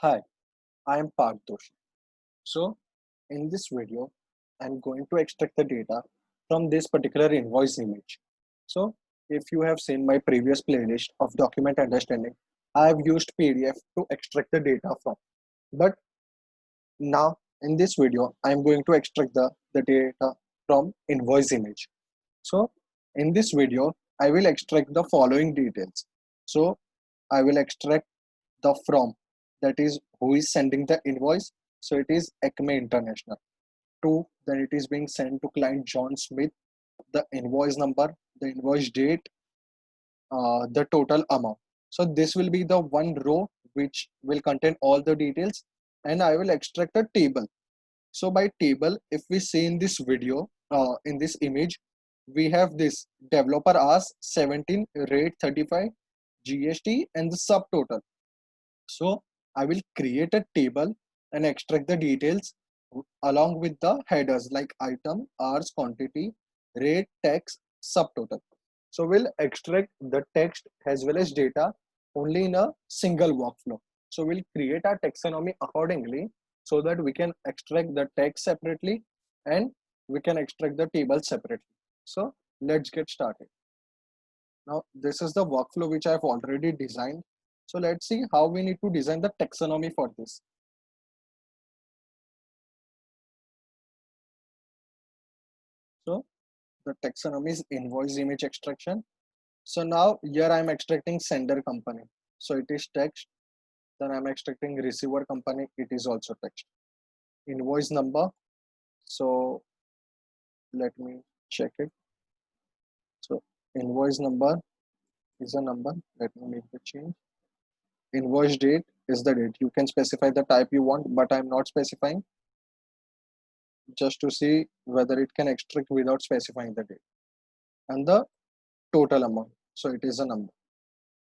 Hi, I am Parth Doshi. So, in this video, I'm going to extract the data from this particular invoice image. So, if you have seen my previous playlist of document understanding, I have used PDF to extract the data from. But now, in this video, I'm going to extract the data from invoice image. So, in this video, I will extract the following details. So, I will extract the from, that is who is sending the invoice. So it is Acme International. Two, then it is being sent to client John Smith, the invoice number, the invoice date, the total amount. So this will be the one row which will contain all the details, and I will extract a table. So by table, if we see in this video, in this image, we have this developer asks 17, rate 35, GST, and the subtotal. So I will create a table and extract the details along with the headers like item, hours, quantity, rate, text, subtotal. So we'll extract the text as well as data only in a single workflow. So we'll create our taxonomy accordingly so that we can extract the text separately and we can extract the table separately. So let's get started. Now, this is the workflow which I've already designed. So let's see how we need to design the taxonomy for this. So the taxonomy is invoice image extraction. So now here I'm extracting sender company. So it is text. Then I'm extracting receiver company. It is also text. Invoice number. So let me check it. So invoice number is a number. Let me make the change. Invoice date is the date. You can specify the type you want, but I'm not specifying, just to see whether it can extract without specifying the date, and the total amount. So it is a number.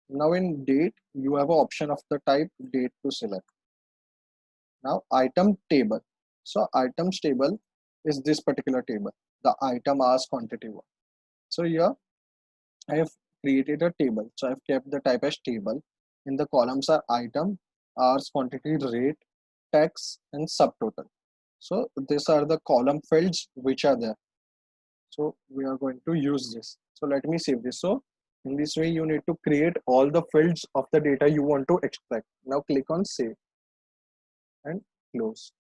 Now in date, you have an option of the type date to select. Now item table. So items table is this particular table, the item hours quantity one. So here I have created a table. So I've kept the type as table. In the columns are item, hours quantity, rate, tax, and subtotal. So these are the column fields which are there. So we are going to use this. So let me save this. So in this way, you need to create all the fields of the data you want to extract. Now click on save and close.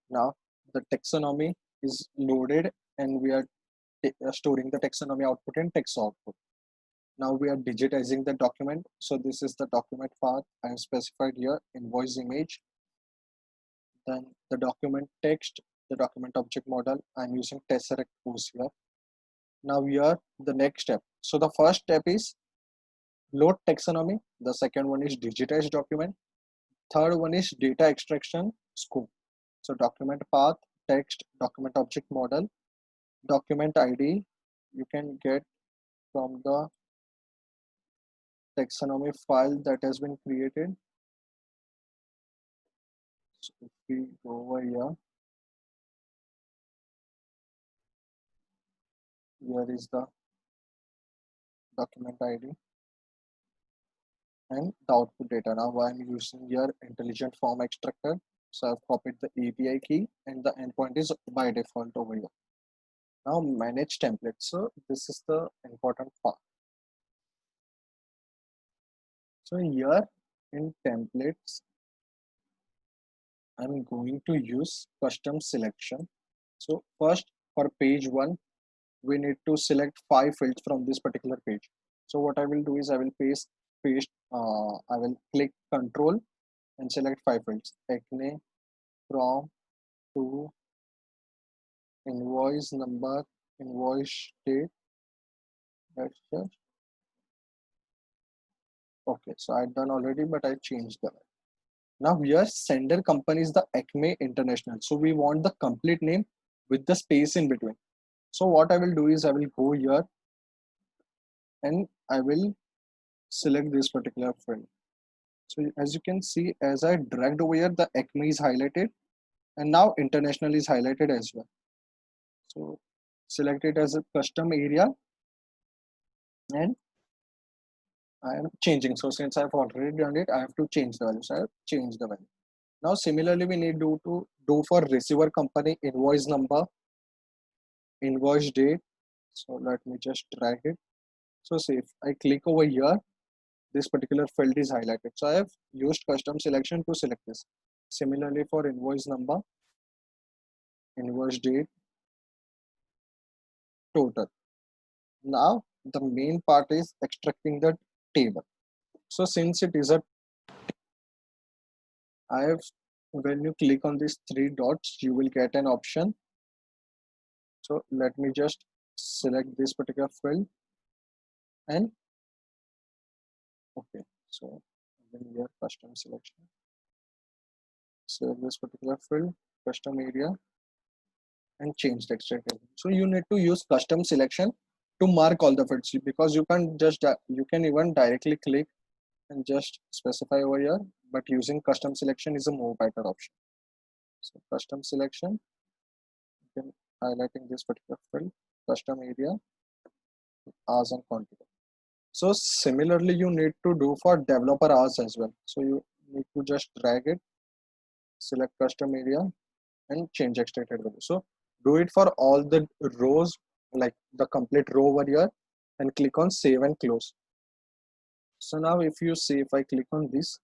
Now the taxonomy is loaded and we are storing the taxonomy output in text output. Now we are digitizing the document. So this is the document path I have specified here, invoice image, then the document text, the document object model. I'm using Tesseract Pose here. Now here the next step. So the first step is load taxonomy. The second one is digitize document. Third one is data extraction scope. So document path, text, document object model, document ID you can get from the taxonomy file that has been created. So if we go over here, here is the document ID and the output data. Now I'm using here intelligent form extractor. So I've copied the API key and the endpoint is by default over here. Now manage templates. So this is the important part. So here in templates, I'm going to use custom selection. So first for page one, we need to select 5 fields from this particular page. So what I will do is I will I will click control and select 5 fields: acne, from, to, invoice number, invoice date. That's just okay. So I've done already, but I changed the. Now here sender company is the Acme International. So we want the complete name with the space in between. So what I will do is I will go here and I will select this particular field. So as you can see, as I dragged over here, the Acme is highlighted and now international is highlighted as well. So select it as a custom area and I am changing. So since I've already done it, I have to change the value. So I have changed the value. Now similarly, we need to do for receiver company invoice number, invoice date. So let me just drag it. So see if I click over here, this particular field is highlighted. So I have used custom selection to select this. Similarly for invoice number, invoice date, total. Now the main part is extracting the table. So since it is a, I have, when you click on these three dots, you will get an option. So let me just select this particular field and okay. So then here custom selection, select this particular field, custom area and change the extract. So you need to use custom selection to mark all the fields because you can just, you can even directly click and just specify over here, but using custom selection is a more better option. So custom selection, you can highlighting this particular field, custom area, hours and quantity. So similarly, you need to do for developer hours as well. So you need to just drag it, select custom area and change extracted value. So do it for all the rows, like the complete row over here and click on save and close. So now if you see, if I click on this,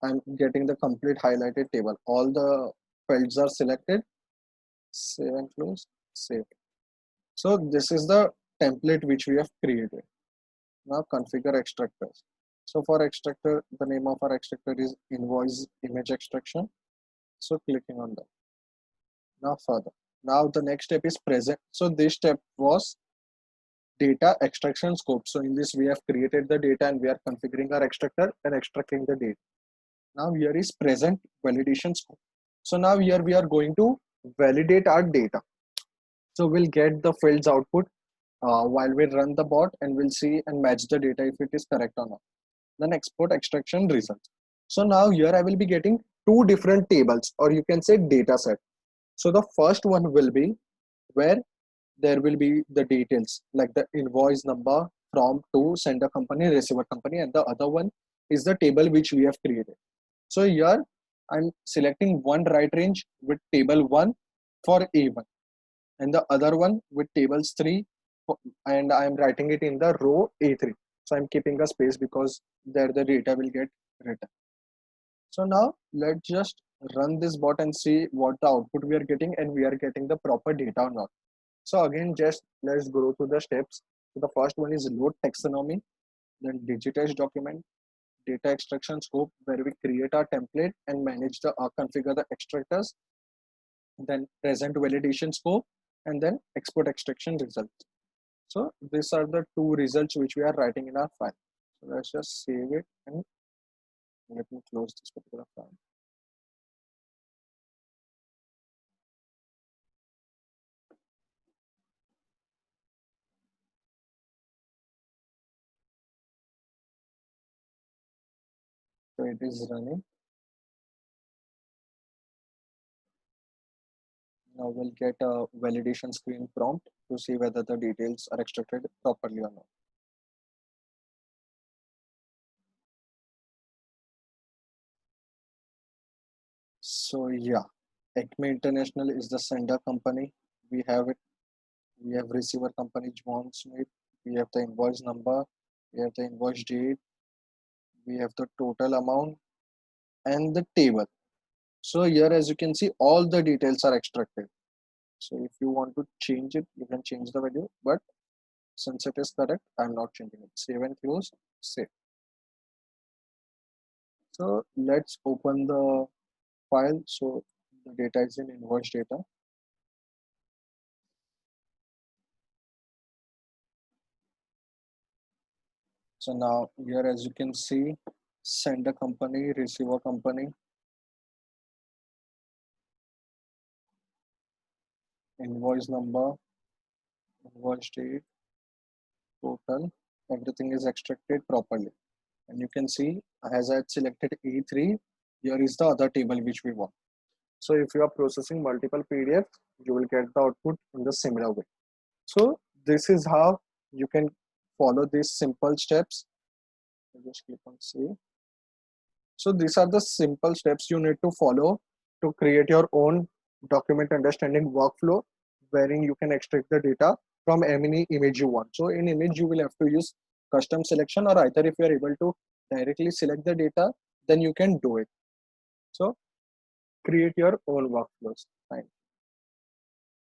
I'm getting the complete highlighted table. All the fields are selected, save and close, save. So this is the template which we have created. Now configure extractors. So for extractor, the name of our extractor is invoice image extraction. So clicking on that. Now further. Now the next step is present. So this step was data extraction scope. So in this we have created the data and we are configuring our extractor and extracting the data. Now here is present validation scope. So now here we are going to validate our data. So we'll get the fields output while we run the bot and we'll see and match the data if it is correct or not. Then export extraction results. So now here I will be getting two different tables or you can say data set. So the first one will be where there will be the details like the invoice number from to sender company, receiver company, and the other one is the table which we have created. So here I'm selecting one right range with table 1 for A1 and the other one with tables 3 and I'm writing it in the row A3. So I'm keeping a space because there the data will get written. So now let's just run this bot and see what the output we are getting and we are getting the proper data or not. So again, just let's go through the steps. So the first one is load taxonomy, then digitize document, data extraction scope where we create our template and manage the configure the extractors, then present validation scope, and then export extraction results. So these are the two results which we are writing in our file. So let's just save it and let me close this particular file. So it is running. Now we'll get a validation screen prompt to see whether the details are extracted properly or not. So yeah, Acme International is the sender company. We have it. We have receiver company John Smith. We have the invoice number. We have the invoice date. We have the total amount and the table. So here, as you can see, all the details are extracted. So if you want to change it, you can change the value. But since it is correct, I'm not changing it. Save and close. Save. So let's open the file. So the data is in invoice data. So now here, as you can see, sender company, receiver company, invoice number, invoice date, total, everything is extracted properly. And you can see as I had selected E3, here is the other table which we want. So if you are processing multiple PDFs, you will get the output in the similar way. So this is how you can follow these simple steps. Just click on save. So these are the simple steps you need to follow to create your own document understanding workflow, wherein you can extract the data from any image you want. So in image, you will have to use custom selection, or either if you are able to directly select the data, then you can do it. So create your own workflows.